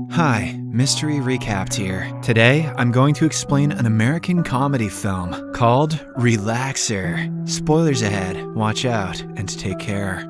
Hi, Mystery Recapped here. Today, I'm going to explain an American comedy film called Relaxer. Spoilers ahead, watch out, and take care.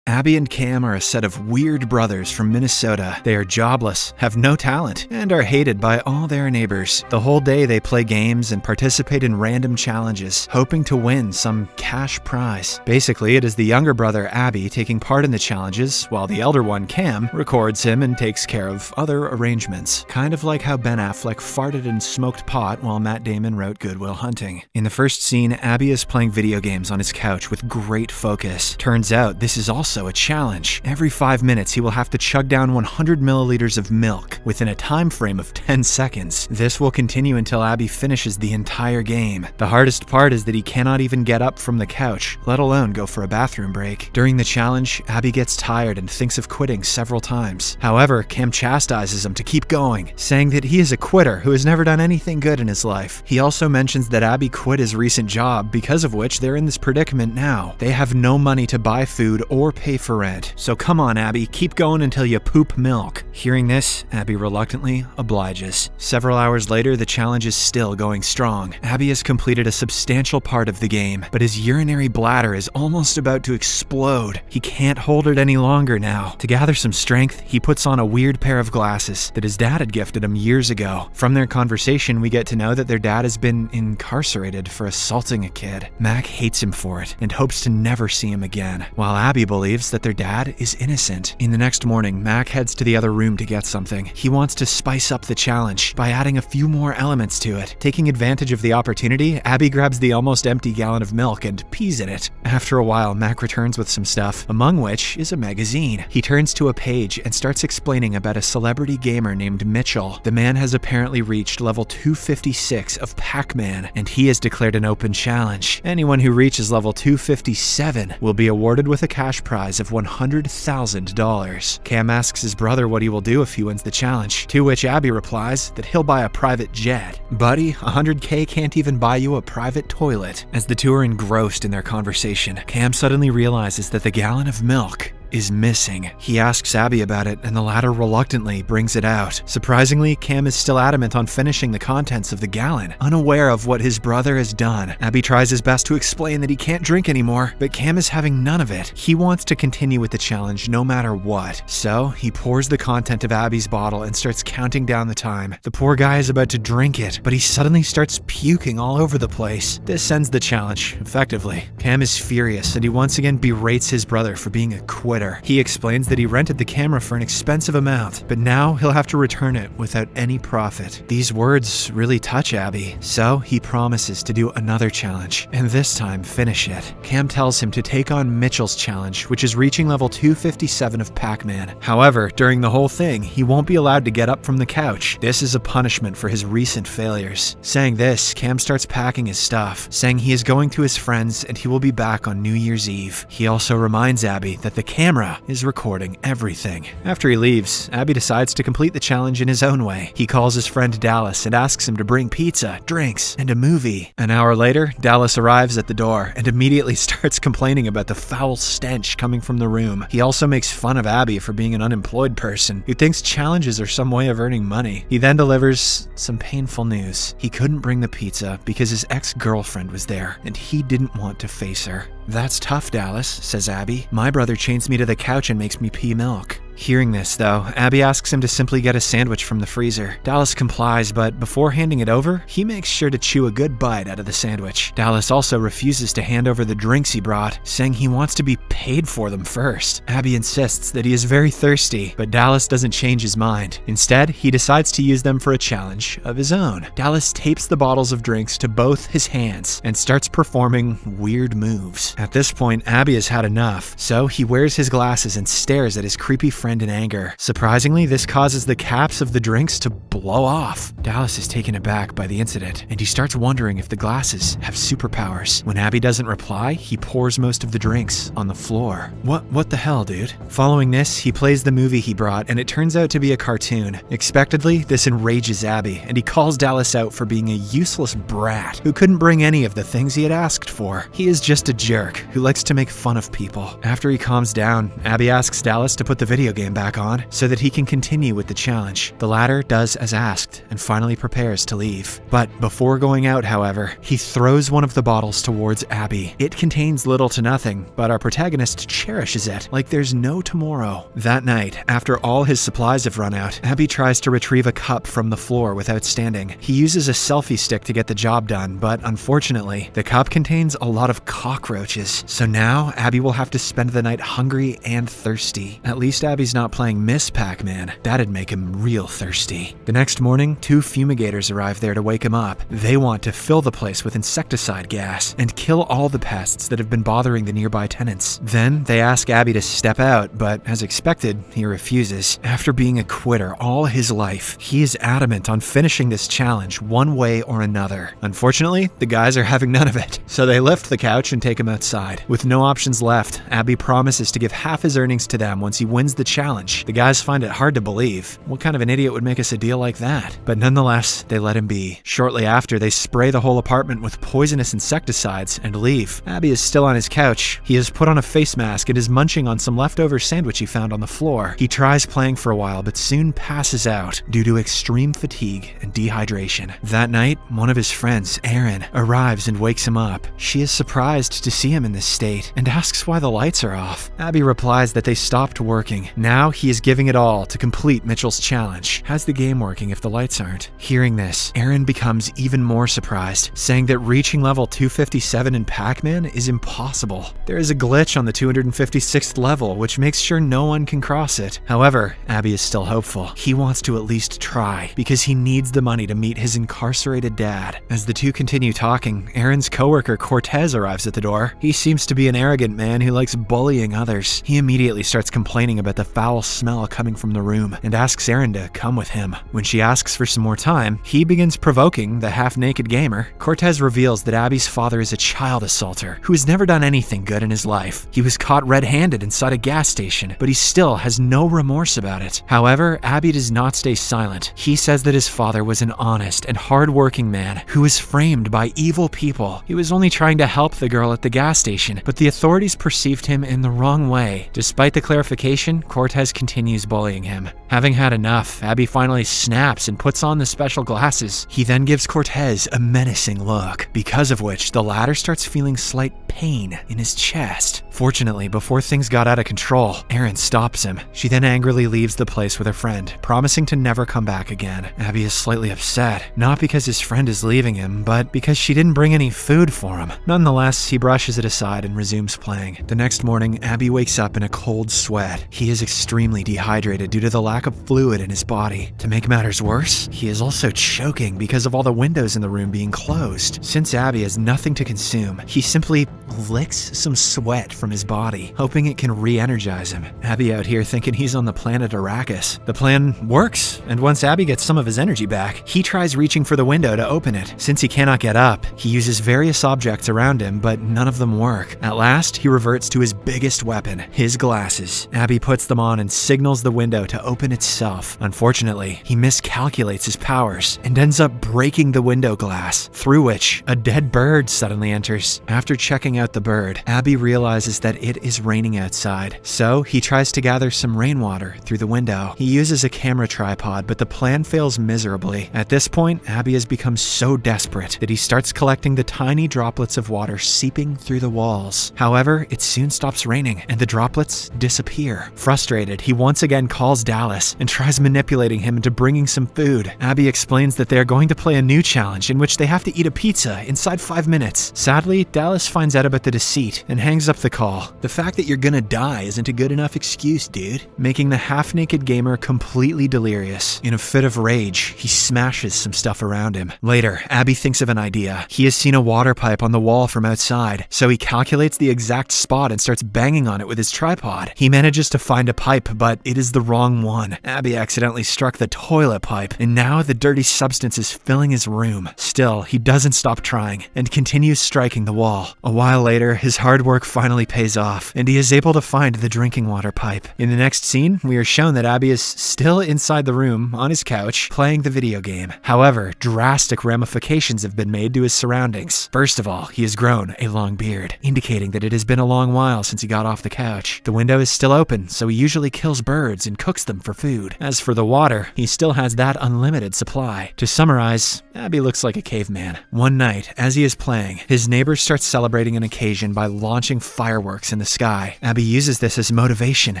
Abby and Cam are a set of weird brothers from Minnesota. They are jobless, have no talent, and are hated by all their neighbors. The whole day they play games and participate in random challenges, hoping to win some cash prize. Basically, it is the younger brother Abby taking part in the challenges, while the elder one, Cam, records him and takes care of other arrangements. Kind of like how Ben Affleck farted and smoked pot while Matt Damon wrote Good Will Hunting. In the first scene, Abby is playing video games on his couch with great focus. Turns out this is also a challenge. Every 5 minutes, he will have to chug down 100 milliliters of milk within a time frame of 10 seconds. This will continue until Abby finishes the entire game. The hardest part is that he cannot even get up from the couch, let alone go for a bathroom break. During the challenge, Abby gets tired and thinks of quitting several times. However, Cam chastises him to keep going, saying that he is a quitter who has never done anything good in his life. He also mentions that Abby quit his recent job, because of which they're in this predicament now. They have no money to buy food or pay for rent. So come on, Abby, keep going until you poop milk. Hearing this, Abby reluctantly obliges. Several hours later, the challenge is still going strong. Abby has completed a substantial part of the game, but his urinary bladder is almost about to explode. He can't hold it any longer now. To gather some strength, he puts on a weird pair of glasses that his dad had gifted him years ago. From their conversation, we get to know that their dad has been incarcerated for assaulting a kid. Mac hates him for it and hopes to never see him again, while Abby believes that their dad is innocent. In the next morning, Mac heads to the other room to get something. He wants to spice up the challenge by adding a few more elements to it. Taking advantage of the opportunity, Abby grabs the almost empty gallon of milk and pees in it. After a while, Mac returns with some stuff, among which is a magazine. He turns to a page and starts explaining about a celebrity gamer named Mitchell. The man has apparently reached level 256 of Pac-Man, and he has declared an open challenge. Anyone who reaches level 257 will be awarded with a cash prize of $100,000. Cam asks his brother what he will do if he wins the challenge, to which Abby replies that he'll buy a private jet. Buddy, $100K can't even buy you a private toilet. As the two are engrossed in their conversation, Cam suddenly realizes that the gallon of milk is missing. He asks Abby about it, and the latter reluctantly brings it out. Surprisingly, Cam is still adamant on finishing the contents of the gallon, unaware of what his brother has done. Abby tries his best to explain that he can't drink anymore, but Cam is having none of it. He wants to continue with the challenge no matter what. So, he pours the content of Abby's bottle and starts counting down the time. The poor guy is about to drink it, but he suddenly starts puking all over the place. This ends the challenge, effectively. Cam is furious, and he once again berates his brother for being a quitter. He explains that he rented the camera for an expensive amount, but now he'll have to return it without any profit. These words really touch Abby, so he promises to do another challenge, and this time finish it. Cam tells him to take on Mitchell's challenge, which is reaching level 257 of Pac-Man. However, during the whole thing, he won't be allowed to get up from the couch. This is a punishment for his recent failures. Saying this, Cam starts packing his stuff, saying he is going to his friends and he will be back on New Year's Eve. He also reminds Abby that the camera is recording everything. After he leaves, Abby decides to complete the challenge in his own way. He calls his friend Dallas and asks him to bring pizza, drinks, and a movie. An hour later, Dallas arrives at the door and immediately starts complaining about the foul stench coming from the room. He also makes fun of Abby for being an unemployed person who thinks challenges are some way of earning money. He then delivers some painful news. He couldn't bring the pizza because his ex-girlfriend was there and he didn't want to face her. "That's tough, Dallas," says Abby. "My brother chains me to the couch and makes me pee milk." Hearing this, though, Abby asks him to simply get a sandwich from the freezer. Dallas complies, but before handing it over, he makes sure to chew a good bite out of the sandwich. Dallas also refuses to hand over the drinks he brought, saying he wants to be paid for them first. Abby insists that he is very thirsty, but Dallas doesn't change his mind. Instead, he decides to use them for a challenge of his own. Dallas tapes the bottles of drinks to both his hands and starts performing weird moves. At this point, Abby has had enough, so he wears his glasses and stares at his creepy friend in anger. Surprisingly, this causes the caps of the drinks to blow off. Dallas is taken aback by the incident, and he starts wondering if the glasses have superpowers. When Abby doesn't reply, he pours most of the drinks on the floor. What the hell, dude? Following this, he plays the movie he brought, and it turns out to be a cartoon. Expectedly, this enrages Abby, and he calls Dallas out for being a useless brat who couldn't bring any of the things he had asked for. He is just a jerk who likes to make fun of people. After he calms down, Abby asks Dallas to put the video game back on so that he can continue with the challenge. The latter does as asked and finally prepares to leave. But before going out, however, he throws one of the bottles towards Abby. It contains little to nothing, but our protagonist cherishes it like there's no tomorrow. That night, after all his supplies have run out, Abby tries to retrieve a cup from the floor without standing. He uses a selfie stick to get the job done, but unfortunately, the cup contains a lot of cockroaches. So now, Abby will have to spend the night hungry and thirsty. At least Abby's not playing Miss Pac-Man. That'd make him real thirsty. The next morning, 2 fumigators arrive there to wake him up. They want to fill the place with insecticide gas and kill all the pests that have been bothering the nearby tenants. Then, they ask Abby to step out, but as expected, he refuses. After being a quitter all his life, he is adamant on finishing this challenge one way or another. Unfortunately, the guys are having none of it, so they lift the couch and take him outside. With no options left, Abby promises to give half his earnings to them once he wins the challenge. The guys find it hard to believe. What kind of an idiot would make us a deal like that? But nonetheless, they let him be. Shortly after, they spray the whole apartment with poisonous insecticides and leave. Abby is still on his couch. He has put on a face mask and is munching on some leftover sandwich he found on the floor. He tries playing for a while, but soon passes out due to extreme fatigue and dehydration. That night, one of his friends, Erin, arrives and wakes him up. She is surprised to see him in this state and asks why the lights are off. Abby replies that they stopped working. Now he is giving it all to complete Mitchell's challenge. How's the game working if the lights aren't? Hearing this, Erin becomes even more surprised, saying that reaching level 257 in Pac-Man is impossible. There is a glitch on the 256th level, which makes sure no one can cross it. However, Abby is still hopeful. He wants to at least try, because he needs the money to meet his incarcerated dad. As the two continue talking, Erin's coworker Cortez arrives at the door. He seems to be an arrogant man who likes bullying others. He immediately starts complaining about the foul smell coming from the room and asks Erin to come with him. When she asks for some more time, he begins provoking the half-naked gamer. Cortez reveals that Abby's father is a child assaulter who has never done anything good in his life. He was caught red-handed inside a gas station, but he still has no remorse about it. However, Abby does not stay silent. He says that his father was an honest and hard-working man who was framed by evil people. He was only trying to help the girl at the gas station, but the authorities perceived him in the wrong way. Despite the clarification, Cortez continues bullying him. Having had enough, Abby finally snaps and puts on the special glasses. He then gives Cortez a menacing look, because of which the latter starts feeling slight pain in his chest. Fortunately, before things got out of control, Erin stops him. She then angrily leaves the place with her friend, promising to never come back again. Abby is slightly upset, not because his friend is leaving him, but because she didn't bring any food for him. Nonetheless, he brushes it aside and resumes playing. The next morning, Abby wakes up in a cold sweat. He is extremely dehydrated due to the lack of fluid in his body. To make matters worse, he is also choking because of all the windows in the room being closed. Since Abby has nothing to consume, he simply licks some sweat from his body, hoping it can re-energize him. Abby out here thinking he's on the planet Arrakis. The plan works, and once Abby gets some of his energy back, he tries reaching for the window to open it. Since he cannot get up, he uses various objects around him, but none of them work. At last, he reverts to his biggest weapon, his glasses. Abby puts them on and signals the window to open itself. Unfortunately, he miscalculates his powers and ends up breaking the window glass, through which a dead bird suddenly enters. After checking out the bird, Abby realizes that it is raining outside, so he tries to gather some rainwater through the window. He uses a camera tripod, but the plan fails miserably. At this point, Abby has become so desperate that he starts collecting the tiny droplets of water seeping through the walls. However, it soon stops raining, and the droplets disappear. Frustrated, he once again calls Dallas and tries manipulating him into bringing some food. Abby explains that they are going to play a new challenge in which they have to eat a pizza inside 5 minutes. Sadly, Dallas finds out fed up at the deceit and hangs up the call. The fact that you're gonna die isn't a good enough excuse, dude. Making the half-naked gamer completely delirious. In a fit of rage, he smashes some stuff around him. Later, Abby thinks of an idea. He has seen a water pipe on the wall from outside, so he calculates the exact spot and starts banging on it with his tripod. He manages to find a pipe, but it is the wrong one. Abby accidentally struck the toilet pipe, and now the dirty substance is filling his room. Still, he doesn't stop trying and continues striking the wall. A while later, his hard work finally pays off, and he is able to find the drinking water pipe. In the next scene, we are shown that Abby is still inside the room on his couch playing the video game. However, drastic ramifications have been made to his surroundings. First of all, he has grown a long beard, indicating that it has been a long while since he got off the couch. The window is still open, so he usually kills birds and cooks them for food. As for the water, he still has that unlimited supply. To summarize, Abby looks like a caveman. One night, as he is playing, his neighbors start celebrating an occasion by launching fireworks in the sky. Abby uses this as motivation,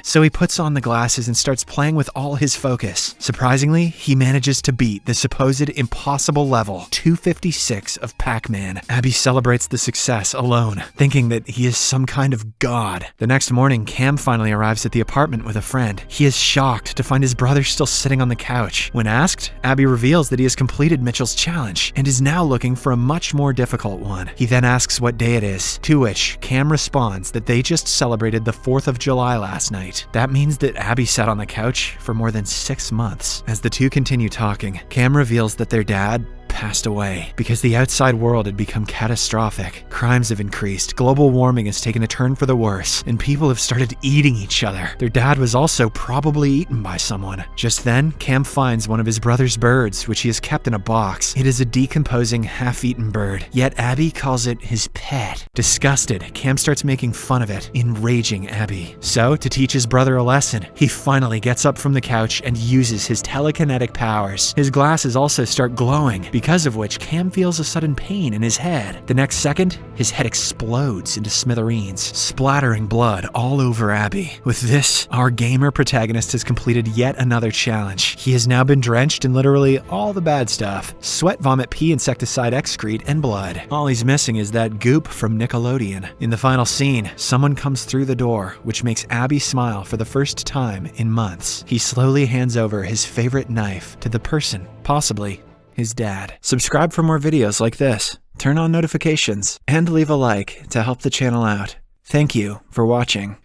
so he puts on the glasses and starts playing with all his focus. Surprisingly, he manages to beat the supposed impossible level 256 of Pac-Man. Abby celebrates the success alone, thinking that he is some kind of god. The next morning, Cam finally arrives at the apartment with a friend. He is shocked to find his brother still sitting on the couch. When asked, Abby reveals that he has completed Mitchell's challenge and is now looking for a much more difficult one. He then asks what day it is, to which Cam responds that they just celebrated the 4th of July last night. That means that Abby sat on the couch for more than 6 months. As the two continue talking, Cam reveals that their dad passed away because the outside world had become catastrophic. Crimes have increased, global warming has taken a turn for the worse, and people have started eating each other. Their dad was also probably eaten by someone. Just then, Cam finds one of his brother's birds, which he has kept in a box. It is a decomposing, half-eaten bird, yet Abby calls it his pet. Disgusted, Cam starts making fun of it, enraging Abby. So, to teach his brother a lesson, he finally gets up from the couch and uses his telekinetic powers. His glasses also start glowing, because of which Cam feels a sudden pain in his head. The next second, his head explodes into smithereens, splattering blood all over Abby. With this, our gamer protagonist has completed yet another challenge. He has now been drenched in literally all the bad stuff: sweat, vomit, pee, insecticide, excrete, and blood. All he's missing is that goop from Nickelodeon. In the final scene, someone comes through the door, which makes Abby smile for the first time in months. He slowly hands over his favorite knife to the person, possibly his dad. Subscribe for more videos like this, turn on notifications, and leave a like to help the channel out. Thank you for watching.